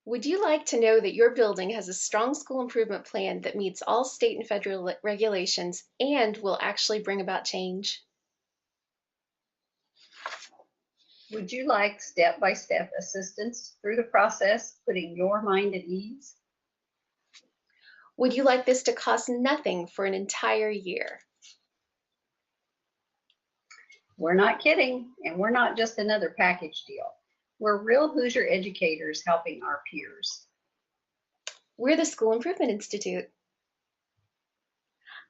Would you like to know that your building has a strong school improvement plan that meets all state and federal regulations and will actually bring about change? Would you like step-by-step assistance through the process, putting your mind at ease? Would you like this to cost nothing for an entire year? We're not kidding, and we're not just another package deal. We're real Hoosier educators helping our peers. We're the School Improvement Institute.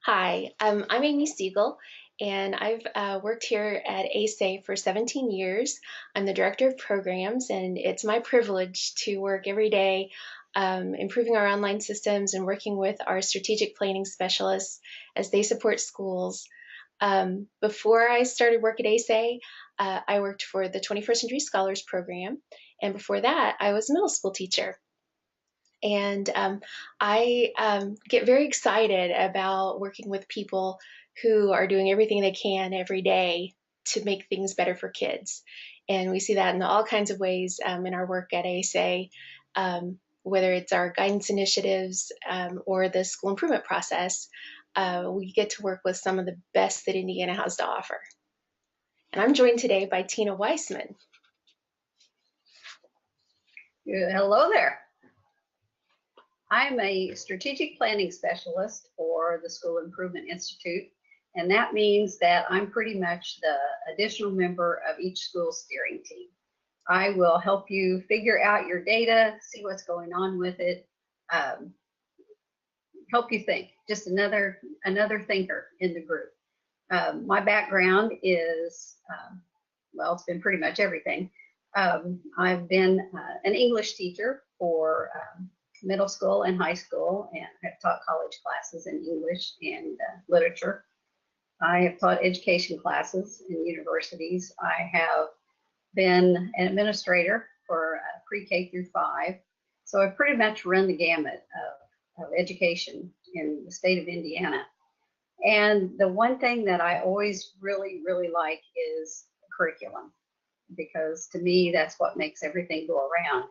Hi, I'm Amy Siegel, and I've worked here at ASA for 17 years. I'm the Director of Programs, and it's my privilege to work every day improving our online systems and working with our strategic planning specialists as they support schools. Before I started work at ASA, I worked for the 21st Century Scholars Program, and before that, I was a middle school teacher. And I get very excited about working with people who are doing everything they can every day to make things better for kids. And we see that in all kinds of ways in our work at ASA, whether it's our guidance initiatives or the school improvement process. We get to work with some of the best that Indiana has to offer. And I'm joined today by Tina Weissman. Hello there. I'm a strategic planning specialist for the School Improvement Institute, and that means that I'm pretty much the additional member of each school steering team. I will help you figure out your data, see what's going on with it, help you think, just another thinker in the group. My background is, well, it's been pretty much everything. I've been an English teacher for middle school and high school, and have taught college classes in English and literature. I have taught education classes in universities. I have been an administrator for pre-K through 5. So I've pretty much run the gamut of education in the state of Indiana. And the one thing that I always really like is curriculum, because to me, that's what makes everything go around.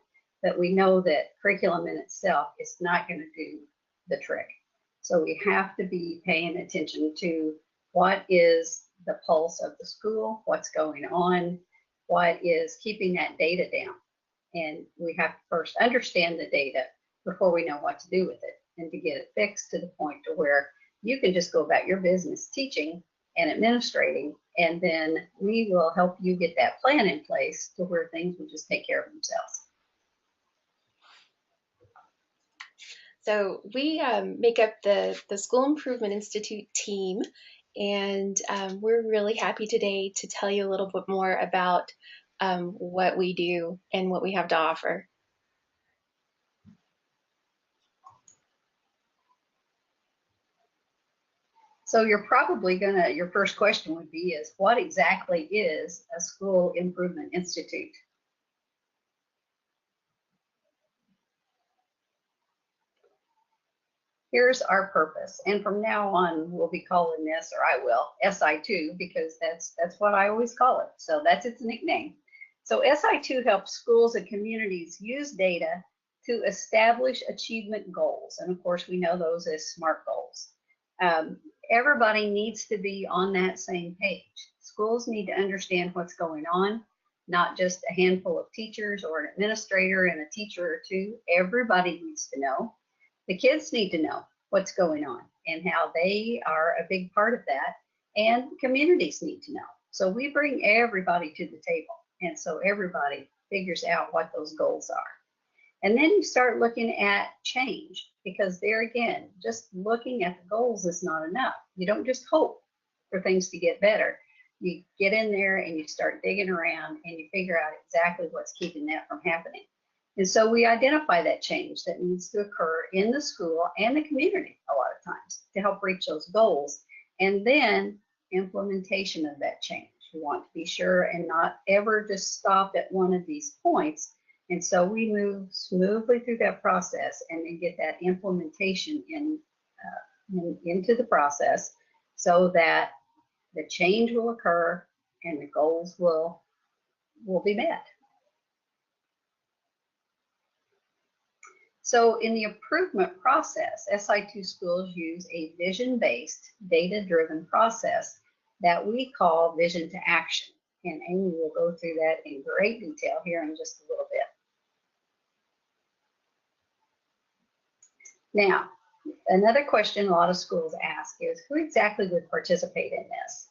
That we know that curriculum in itself is not going to do the trick. So we have to be paying attention to what is the pulse of the school, what's going on, what is keeping that data down. And we have to first understand the data before we know what to do with it, and to get it fixed to the point to where you can just go about your business teaching and administrating, and then we will help you get that plan in place to where things will just take care of themselves. So we make up the School Improvement Institute team, and we're really happy today to tell you a little bit more about what we do and what we have to offer. So you're probably your first question would be is, what exactly is a School Improvement Institute? Here's our purpose, and from now on we'll be calling this, or I will, SI2, because that's what I always call it. So that's its nickname. So SI2 helps schools and communities use data to establish achievement goals, and of course we know those as SMART goals. Everybody needs to be on that same page. Schools need to understand what's going on, not just a handful of teachers or an administrator and a teacher or two. Everybody needs to know. The kids need to know what's going on and how they are a big part of that, and communities need to know. So we bring everybody to the table, and so everybody figures out what those goals are. And then you start looking at change, because there again, just looking at the goals is not enough. You don't just hope for things to get better. You get in there and you start digging around and you figure out exactly what's keeping that from happening. And so we identify that change that needs to occur in the school and the community a lot of times to help reach those goals. And then implementation of that change. We want to be sure and not ever just stop at one of these points. And so we move smoothly through that process and then get that implementation into the process, so that the change will occur and the goals will be met. So in the improvement process, SI2 schools use a vision-based, data-driven process that we call vision to action. And Amy will go through that in great detail here in just a little bit. Now, another question a lot of schools ask is, who exactly would participate in this?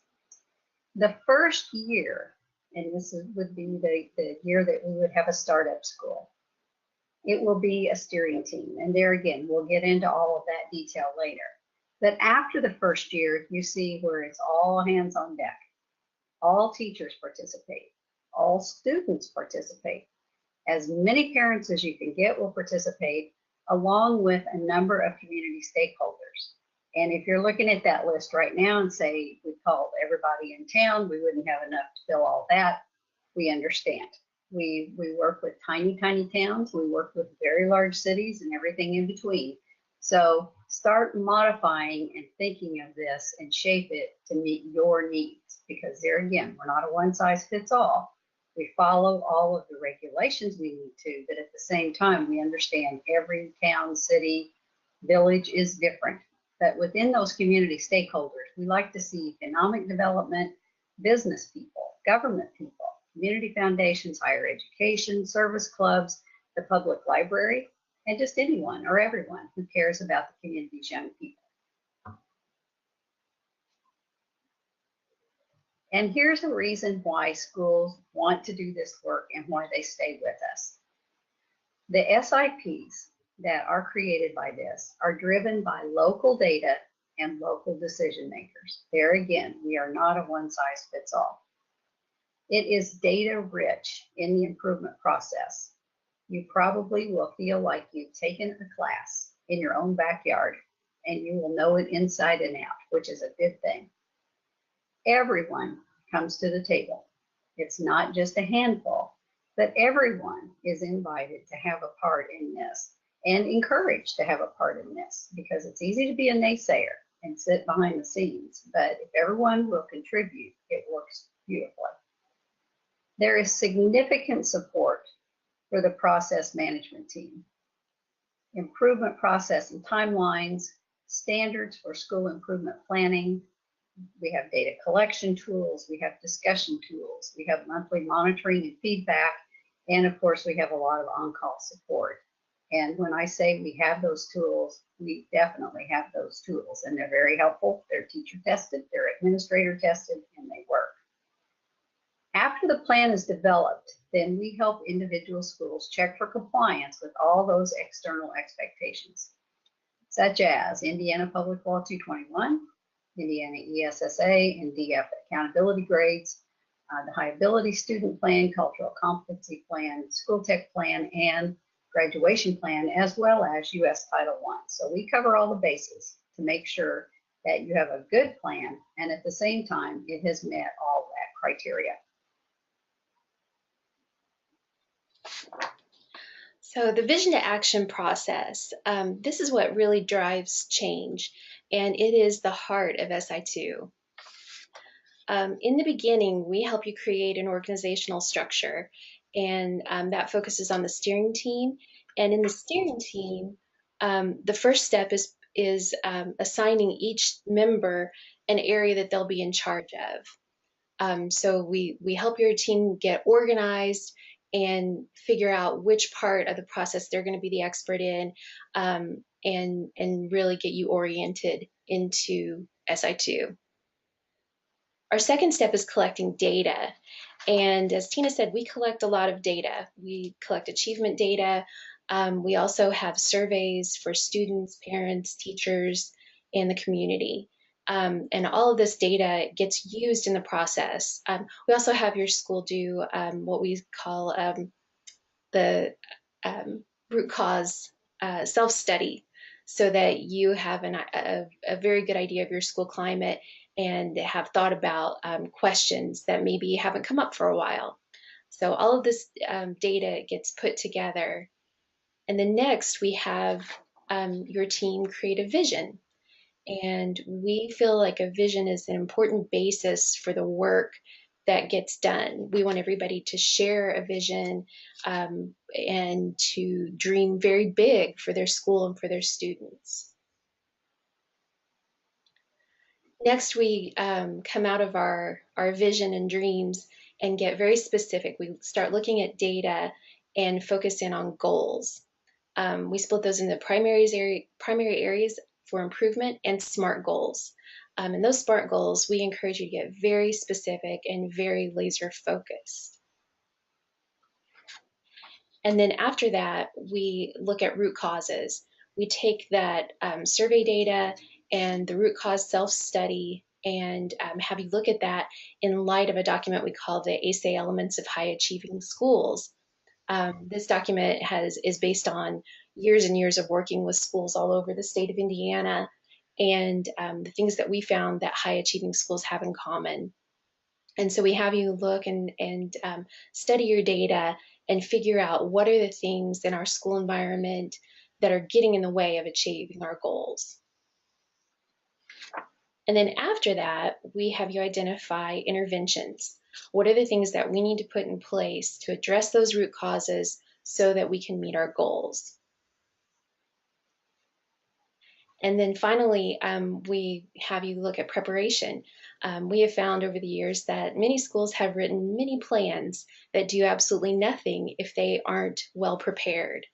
The first year, and would be the year that we would have a startup school, it will be a steering team. And there again, we'll get into all of that detail later. But after the first year, you see where it's all hands on deck. All teachers participate. All students participate. As many parents as you can get will participate, along with a number of community stakeholders. And if you're looking at that list right now and say we called everybody in town, we wouldn't have enough to fill all that, we understand. We work with tiny, tiny towns. We work with very large cities and everything in between. So start modifying and thinking of this and shape it to meet your needs, because there again, we're not a one size fits all. We follow all of the regulations we need to, but at the same time, we understand every town, city, village is different. But within those community stakeholders, we like to see economic development, business people, government people, community foundations, higher education, service clubs, the public library, and just anyone or everyone who cares about the community's young people. And here's a reason why schools want to do this work and why they stay with us. The SIPs that are created by this are driven by local data and local decision makers. There again, we are not a one size fits all. It is data rich in the improvement process. You probably will feel like you've taken a class in your own backyard and you will know it inside and out, which is a good thing. Everyone comes to the table. It's not just a handful, but everyone is invited to have a part in this and encouraged to have a part in this, because it's easy to be a naysayer and sit behind the scenes, but if everyone will contribute, it works beautifully. There is significant support for the process management team. Improvement process and timelines, standards for school improvement planning. We have data collection tools, we have discussion tools, we have monthly monitoring and feedback, and of course we have a lot of on-call support. And when I say we have those tools, we definitely have those tools, and they're very helpful. They're teacher tested, they're administrator tested, and they work. After the plan is developed, then we help individual schools check for compliance with all those external expectations, such as Indiana Public Law 221, Indiana ESSA and DF accountability grades, the high ability student plan, cultural competency plan, school tech plan, and graduation plan, as well as US Title I. So we cover all the bases to make sure that you have a good plan, and at the same time, it has met all that criteria. So the vision to action process, this is what really drives change, and it is the heart of SI2. In the beginning, we help you create an organizational structure, and that focuses on the steering team. And in the steering team, the first step is assigning each member an area that they'll be in charge of. So we help your team get organized and figure out which part of the process they're going to be the expert in, and really get you oriented into SI2. Our second step is collecting data. And as Tina said, we collect a lot of data. We collect achievement data. We also have surveys for students, parents, teachers, and the community. And all of this data gets used in the process. We also have your school do what we call the root cause self-study, so that you have a very good idea of your school climate and have thought about questions that maybe haven't come up for a while. So all of this data gets put together. And then next we have your team create a vision. And we feel like a vision is an important basis for the work that gets done. We want everybody to share a vision and to dream very big for their school and for their students. Next, we come out of our vision and dreams and get very specific. We start looking at data and focus in on goals. We split those into primary areas for improvement and SMART goals. And those SMART goals, we encourage you to get very specific and very laser focused. And then after that, we look at root causes. We take that survey data and the root cause self-study and have you look at that in light of a document we call the ASA Elements of High Achieving Schools. This document is based on years and years of working with schools all over the state of Indiana and the things that we found that high achieving schools have in common. And so we have you look and study your data and figure out what are the things in our school environment that are getting in the way of achieving our goals. And then after that, we have you identify interventions. What are the things that we need to put in place to address those root causes so that we can meet our goals? And then finally, we have you look at preparation. We have found over the years that many schools have written many plans that do absolutely nothing if they aren't well prepared.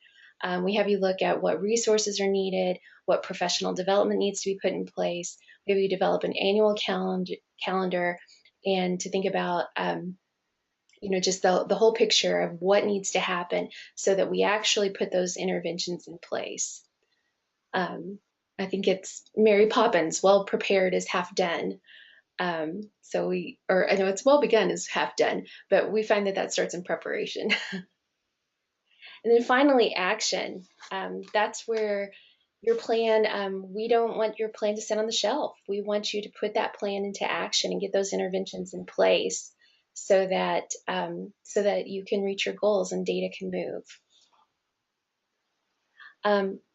We have you look at what resources are needed, what professional development needs to be put in place. We have you develop an annual calendar and to think about just the whole picture of what needs to happen so that we actually put those interventions in place. I think it's Mary Poppins, well prepared is half done. I know it's well begun is half done, but we find that starts in preparation. And then finally, action. That's where your plan, we don't want your plan to sit on the shelf. We want you to put that plan into action and get those interventions in place so that you can reach your goals and data can move.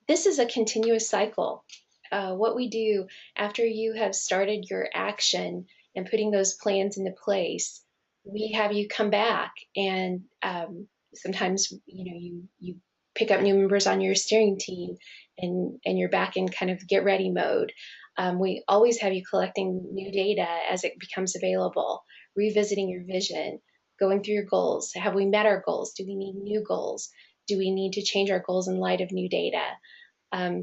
This is a continuous cycle. What we do after you have started your action and putting those plans into place, we have you come back and sometimes you pick up new members on your steering team and you're back in kind of get ready mode. We always have you collecting new data as it becomes available, revisiting your vision, going through your goals. Have we met our goals? Do we need new goals? Do we need to change our goals in light of new data?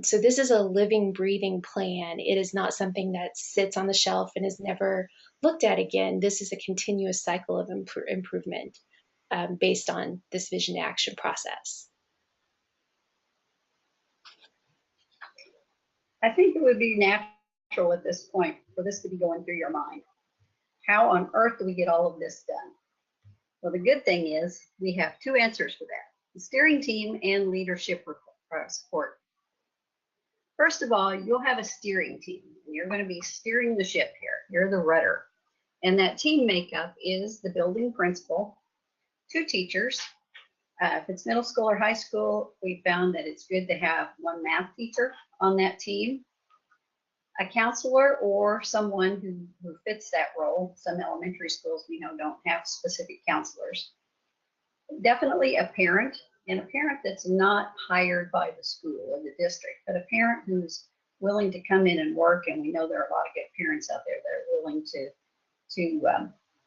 So this is a living, breathing plan. It is not something that sits on the shelf and is never looked at again. This is a continuous cycle of improvement based on this vision to action process. I think it would be natural at this point for this to be going through your mind. How on earth do we get all of this done? Well, the good thing is we have two answers for that: the steering team and leadership support. First of all, you'll have a steering team, and you're going to be steering the ship here. You're the rudder. And that team makeup is the building principal, two teachers. If it's middle school or high school, we found that it's good to have one math teacher on that team, a counselor or someone who fits that role. Some elementary schools we know don't have specific counselors. Definitely a parent, and a parent that's not hired by the school or the district, but a parent who's willing to come in and work. And we know there are a lot of good parents out there that are willing to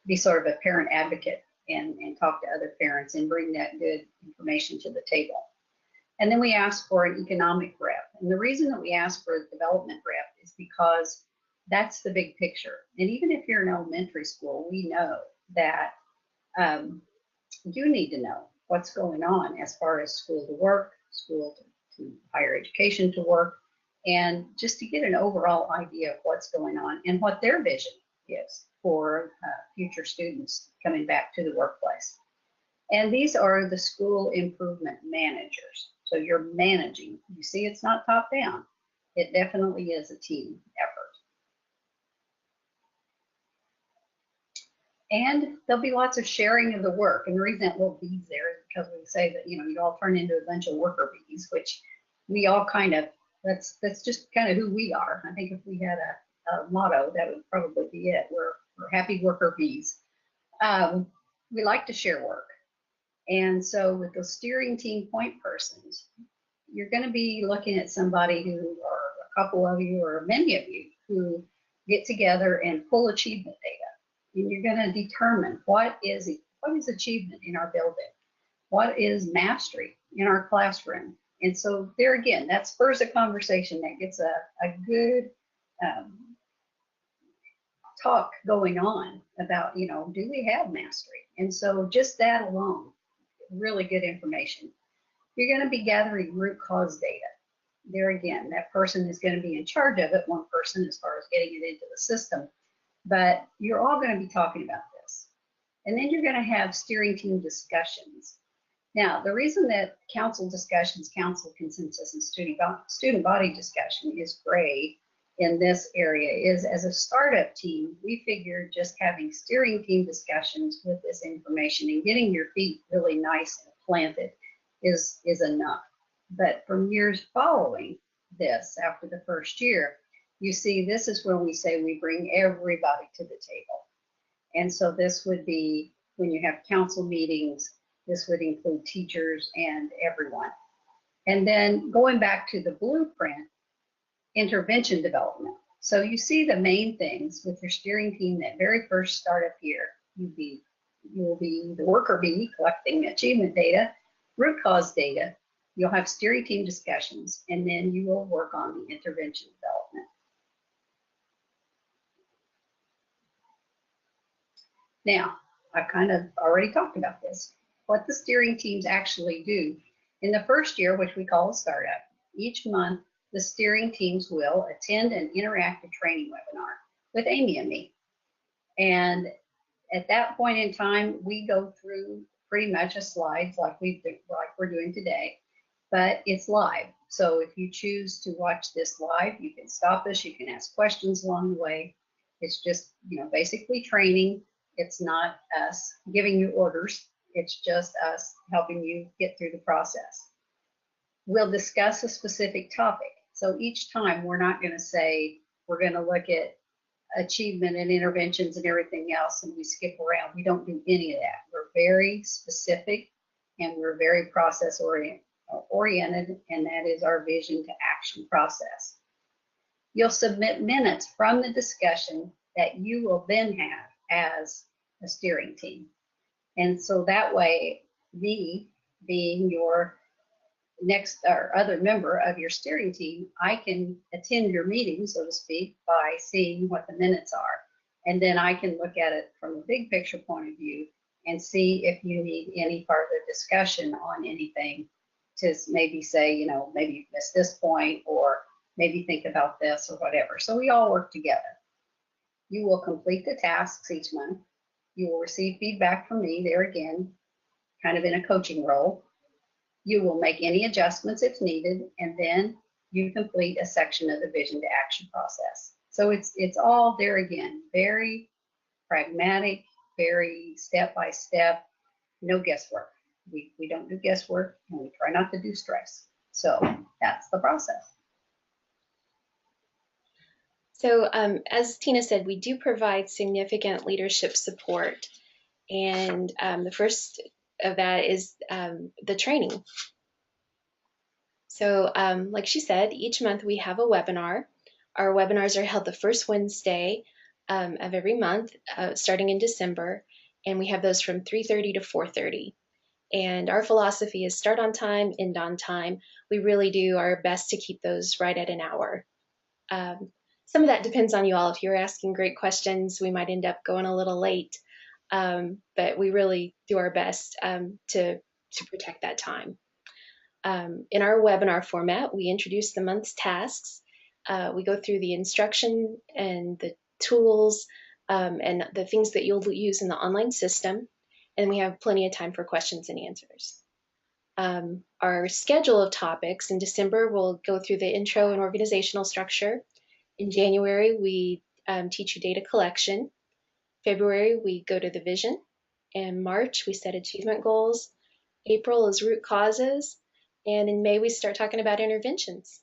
be sort of a parent advocate and talk to other parents and bring that good information to the table. And then we ask for an economic rep. And the reason that we ask for a development rep is because that's the big picture. And even if you're in elementary school, we know that you need to know what's going on as far as school to work, school to higher education to work, and just to get an overall idea of what's going on and what their vision is for future students coming back to the workplace. And these are the school improvement managers. So you're managing. You see, it's not top down. It definitely is a team effort. And there'll be lots of sharing of the work. And the reason that little bees there is because we say that, you all turn into a bunch of worker bees, which we all kind of, that's just kind of who we are. I think if we had a motto, that would probably be it. We're happy worker bees. Um, we like to share work. And so with the steering team point persons, you're going to be looking at somebody who, or a couple of you, or many of you, who get together and pull achievement data. And you're going to determine what is achievement in our building, what is mastery in our classroom. And so there again, that spurs a conversation that gets a good um, talk going on about, do we have mastery? And so just that alone, really good information. You're going to be gathering root cause data. There again, that person is going to be in charge of it, one person as far as getting it into the system, but you're all going to be talking about this. And then you're going to have steering team discussions. Now, the reason that council discussions, council consensus, and student body discussion is great in this area is, as a startup team, we figured just having steering team discussions with this information and getting your feet really nice and planted is enough. But from years following this, after the first year, you see this is where we say we bring everybody to the table. And so this would be when you have council meetings, this would include teachers and everyone. And then going back to the blueprint, intervention development. So you see the main things with your steering team that very first startup year. You will be the worker bee collecting achievement data, root cause data. You'll have steering team discussions, and then you will work on the intervention development. Now, I've kind of already talked about this. What the steering teams actually do. In the first year, which we call a startup, each month the steering teams will attend an interactive training webinar with Amy and me. And at that point in time, we go through pretty much a slides like we're doing today, but it's live. So if you choose to watch this live, you can stop us, you can ask questions along the way. It's just, basically training. It's not us giving you orders. It's just us helping you get through the process. We'll discuss a specific topic. So each time we're not going to say, we're going to look at achievement and interventions and everything else and we skip around. We don't do any of that. We're very specific and we're very process oriented, and that is our vision to action process. You'll submit minutes from the discussion that you will then have as a steering team. And so that way, me being your next or other member of your steering team, I can attend your meeting, so to speak, by seeing what the minutes are. And then I can look at it from a big picture point of view and see if you need any further discussion on anything to maybe say, maybe you've missed this point, or maybe think about this or whatever. So we all work together. You will complete the tasks each month. You will receive feedback from me there again, kind of in a coaching role. You will make any adjustments if needed, and then you complete a section of the vision to action process. So it's all there again, very pragmatic, very step by step, no guesswork. We don't do guesswork, and we try not to do stress. So that's the process. So as Tina said, we do provide significant leadership support. And the first of that is the training. So like she said, each month we have a webinar. Our webinars are held the first Wednesday of every month, starting in December. And we have those from 3:30 to 4:30. And our philosophy is start on time, end on time. We really do our best to keep those right at an hour. Some of that depends on you all. If you're asking great questions, we might end up going a little late. But we really do our best to protect that time. In our webinar format, we introduce the month's tasks. We go through the instruction and the tools and the things that you'll use in the online system. And we have plenty of time for questions and answers. Our schedule of topics in December, we'll go through the intro and organizational structure. In January, we teach you data collection. February, we go to the vision. In March, we set achievement goals. April is root causes. And in May, we start talking about interventions.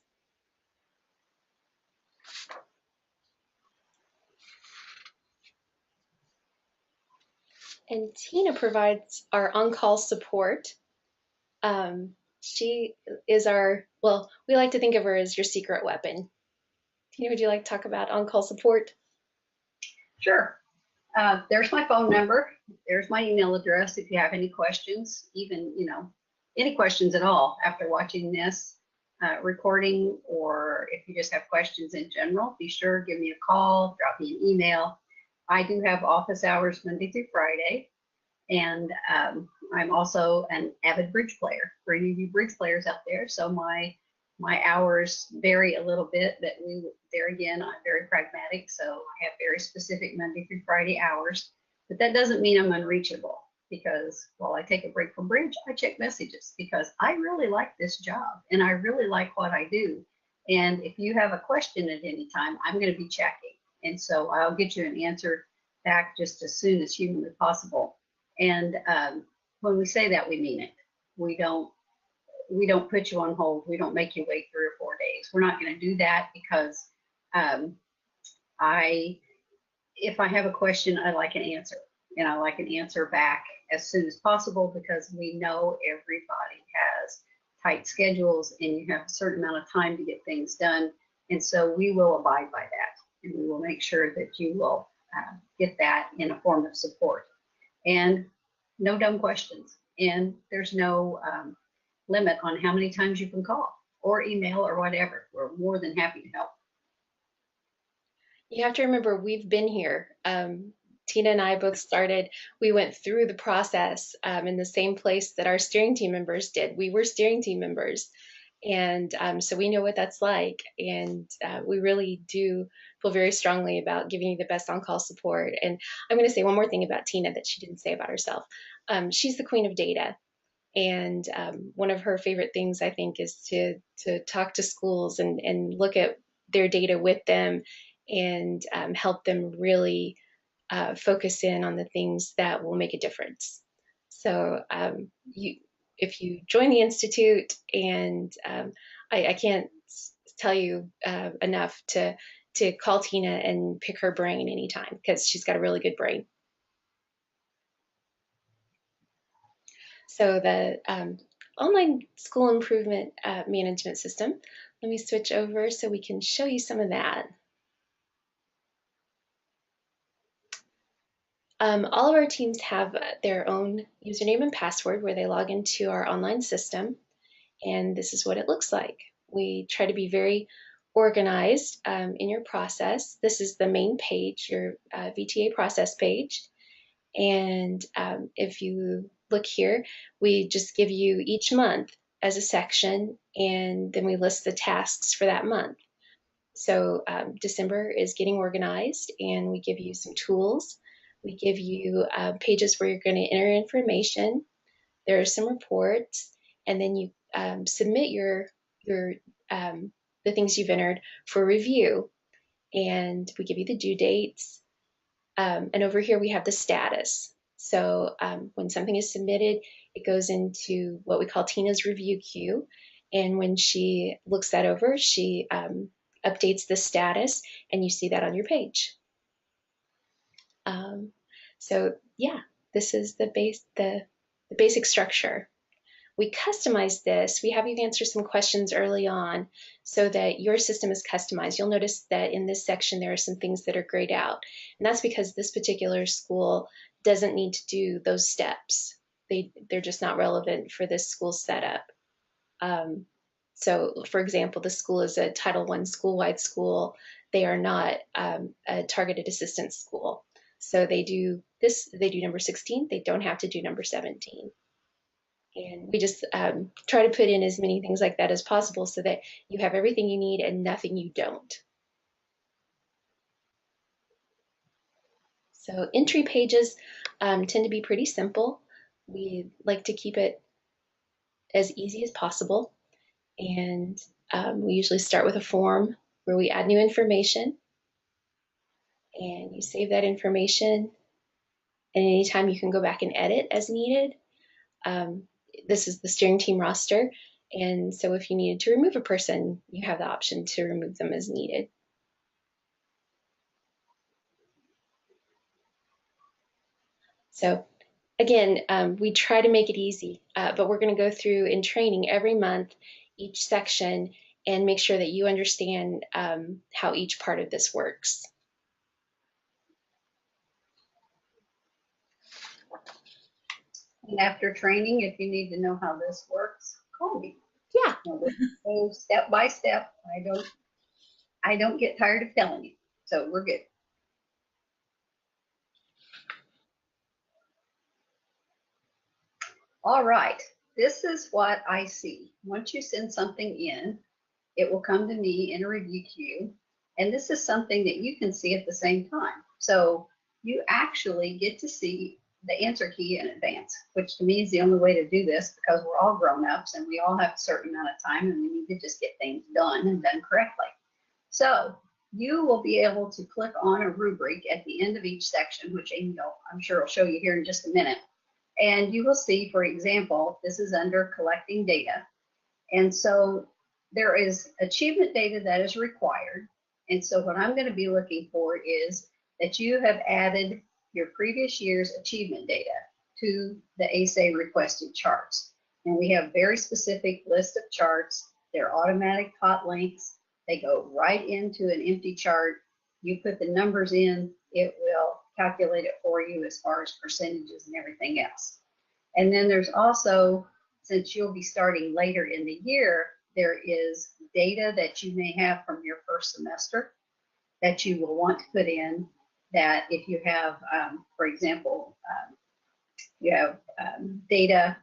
And Tina provides our on-call support. She is our, well, we like to think of her as your secret weapon. Tina, would you like to talk about on-call support? Sure. There's my phone number. There's my email address if you have any questions, even, any questions at all after watching this recording, or if you just have questions in general, be sure to give me a call, drop me an email. I do have office hours Monday through Friday, and I'm also an avid bridge player for any of you bridge players out there. So my hours vary a little bit, but there again, I'm very pragmatic. So I have very specific Monday through Friday hours, but that doesn't mean I'm unreachable, because while I take a break from bridge, I check messages because I really like this job and I really like what I do. And if you have a question at any time, I'm going to be checking. And so I'll get you an answer back just as soon as humanly possible. And when we say that, we mean it. We don't put you on hold. We don't make you wait 3 or 4 days. We're not going to do that, because um, if I have a question, I like an answer, and I like an answer back as soon as possible, because we know everybody has tight schedules and you have a certain amount of time to get things done. And so we will abide by that, and we will make sure that you will get that in a form of support. And no dumb questions. And there's no limit on how many times you can call or email or whatever. We're more than happy to help. You have to remember, we've been here. Tina and I both started, we went through the process in the same place that our steering team members did. We were steering team members. And so we know what that's like. And we really do feel very strongly about giving you the best on-call support. And I'm going to say one more thing about Tina that she didn't say about herself. She's the queen of data. And one of her favorite things, I think, is to talk to schools and look at their data with them and help them really focus in on the things that will make a difference. So if you join the Institute, and I can't tell you enough to call Tina and pick her brain anytime, because she's got a really good brain. So the online school improvement management system, let me switch over so we can show you some of that. All of our teams have their own username and password where they log into our online system, and this is what it looks like. We try to be very organized in your process. This is the main page, your VTA process page, and if you look here, we just give you each month as a section, and then we list the tasks for that month. So December is getting organized, and we give you some tools. We give you pages where you're going to enter information. There are some reports, and then you submit the things you've entered for review, and we give you the due dates. And over here we have the status. So when something is submitted, it goes into what we call Tina's review queue. And when she looks that over, she updates the status, and you see that on your page. So yeah, this is the basic structure. We customize this. We have you answer some questions early on so that your system is customized. You'll notice that in this section there are some things that are grayed out. And that's because this particular school doesn't need to do those steps. They're just not relevant for this school setup. So for example, the school is a Title I school-wide school. They are not a targeted assistance school. So they do number 16. They don't have to do number 17. And we just try to put in as many things like that as possible so that you have everything you need and nothing you don't. So entry pages tend to be pretty simple. We like to keep it as easy as possible. And we usually start with a form where we add new information. And you save that information. And anytime you can go back and edit as needed. This is the steering team roster. And so if you needed to remove a person, you have the option to remove them as needed. So Again, we try to make it easy, but we're going to go through in training every month, each section, and make sure that you understand how each part of this works. And after training, if you need to know how this works, call me. Yeah. We'll go step by step. I don't get tired of telling you. So we're good. All right. This is what I see. Once you send something in, it will come to me in a review queue. And this is something that you can see at the same time. So you actually get to see the answer key in advance, which to me is the only way to do this because we're all grown-ups and we all have a certain amount of time and we need to just get things done and done correctly. So you will be able to click on a rubric at the end of each section, which Amy, I'm sure will show you here in just a minute. And you will see, for example, this is under collecting data. And so there is achievement data that is required. And so what I'm going to be looking for is that you have added your previous year's achievement data to the ASA requested charts. And we have very specific list of charts. They're automatic hot links. They go right into an empty chart. You put the numbers in, it will calculate it for you as far as percentages and everything else. And then there's also, since you'll be starting later in the year, there is data that you may have from your first semester that you will want to put in, that if you have, for example, you have data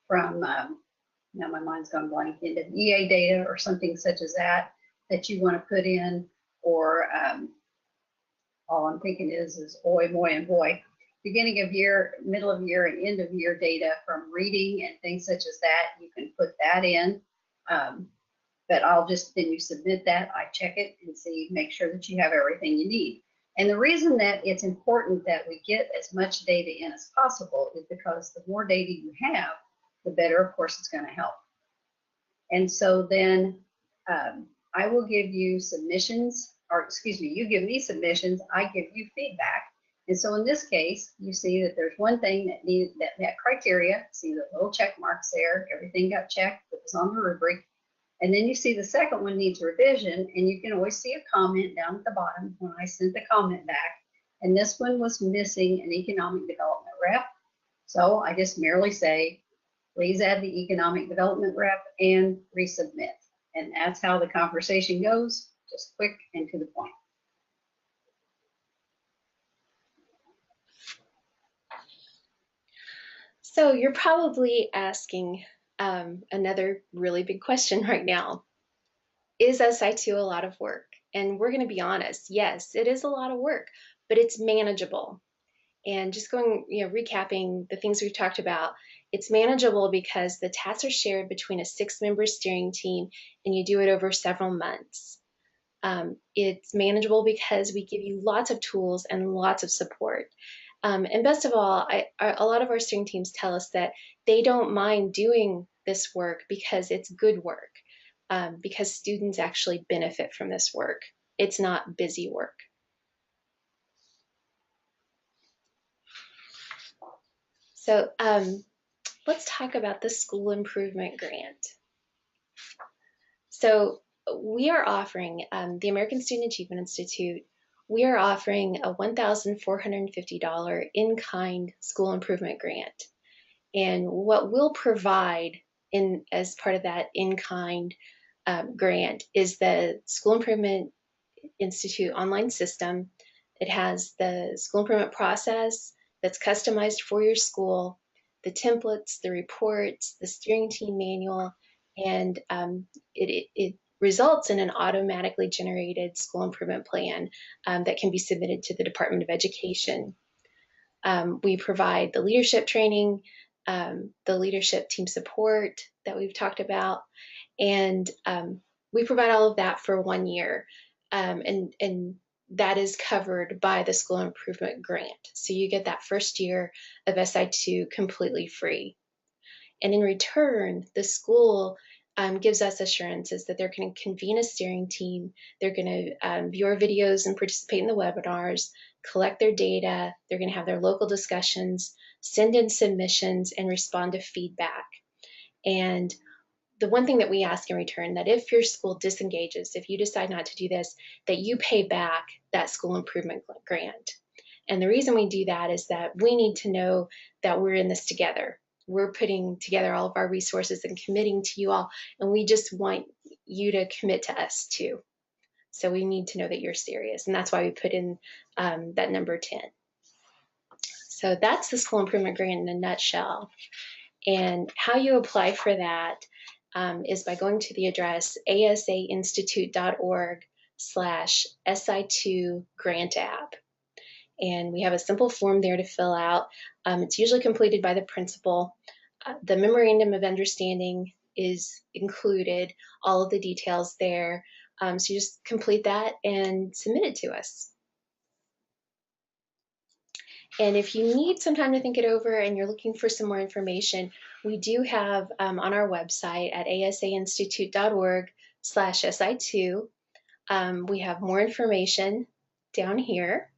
from, now my mind's gone blank, into EA data or something such as that, that you want to put in, or all I'm thinking is oi, moi, and boy. Beginning of year, middle of year, and end of year data from reading and things such as that, you can put that in. But I'll just, then you submit that, I check it and see, make sure that you have everything you need. And the reason that it's important that we get as much data in as possible is because the more data you have, the better, of course, it's going to help. And so then I will give you submissions, or excuse me, you give me submissions, I give you feedback. And so in this case, you see that there's one thing that needed that met criteria. See the little check marks there, everything got checked, it was on the rubric. And then you see the second one needs revision, and you can always see a comment down at the bottom when I sent the comment back. And this one was missing an economic development rep. So I just merely say, please add the economic development rep and resubmit. And that's how the conversation goes, just quick and to the point. So you're probably asking another really big question right now. Is SI2 a lot of work? And we're going to be honest, yes, it is a lot of work, but it's manageable. And just going, recapping the things we've talked about, it's manageable because the tasks are shared between a 6-member steering team and you do it over several months. It's manageable because we give you lots of tools and lots of support. And best of all, a lot of our steering teams tell us that they don't mind doing this work because it's good work, because students actually benefit from this work. It's not busy work. So let's talk about the School Improvement Grant. So we are offering, the American Student Achievement Institute, we are offering a $1,450 in-kind school improvement grant. And what we'll provide as part of that in-kind grant is the School Improvement Institute online system. It has the school improvement process that's customized for your school, the templates, the reports, the steering team manual, and it results in an automatically generated school improvement plan that can be submitted to the Department of Education. We provide the leadership training, the leadership team support that we've talked about, and we provide all of that for 1 year. And that is covered by the School Improvement Grant. So you get that first year of SI2 completely free. And in return, the school gives us assurances that they're going to convene a steering team, they're going to view our videos and participate in the webinars, collect their data, they're going to have their local discussions send in submissions, and respond to feedback. And the one thing that we ask in return, that if your school disengages, if you decide not to do this, that you pay back that school improvement grant. And the reason we do that is that we need to know that we're in this together. We're putting together all of our resources and committing to you all, and we just want you to commit to us too. So we need to know that you're serious, and that's why we put in that number 10. So that's the school improvement grant in a nutshell. And how you apply for that is by going to the address asainstitute.org/SI2 grant app. And we have a simple form there to fill out. It's usually completed by the principal. The memorandum of understanding is included, all of the details there. So you just complete that and submit it to us. And if you need some time to think it over and you're looking for some more information, we do have on our website at asainstitute.org/SI2, we have more information down here.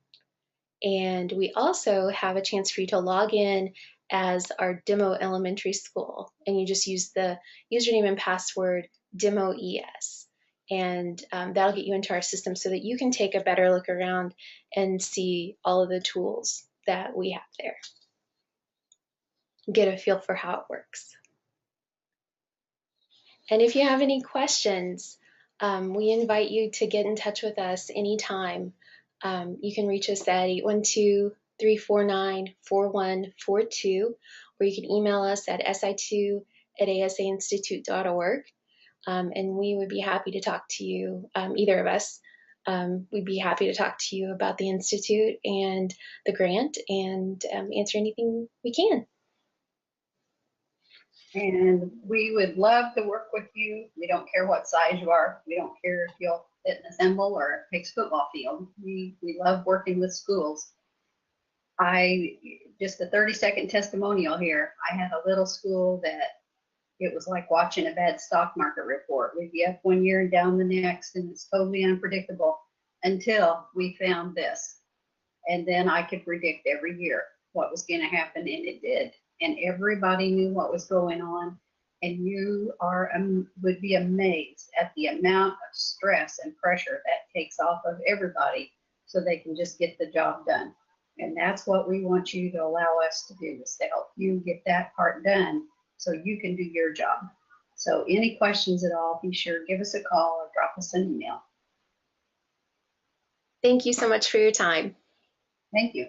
And we also have a chance for you to log in as our demo elementary school. And you just use the username and password DEMOES. And that'll get you into our system so that you can take a better look around and see all of the tools that we have there. Get a feel for how it works. And if you have any questions, we invite you to get in touch with us anytime. You can reach us at 812-349-4142, or you can email us at si2@asainstitute.org, and we would be happy to talk to you, either of us. We'd be happy to talk to you about the Institute and the grant and answer anything we can. And we would love to work with you. We don't care what size you are. We don't care if you'll fit and assemble or it takes football field. We love working with schools. Just a 30-second testimonial here. I had a little school that it was like watching a bad stock market report. We'd be up one year and down the next, and it's totally unpredictable until we found this. And then I could predict every year what was going to happen, and it did. And everybody knew what was going on. And you would be amazed at the amount of stress and pressure that takes off of everybody so they can just get the job done. And that's what we want you to allow us to do, is to help you get that part done so you can do your job. So any questions at all, be sure to give us a call or drop us an email. Thank you so much for your time. Thank you.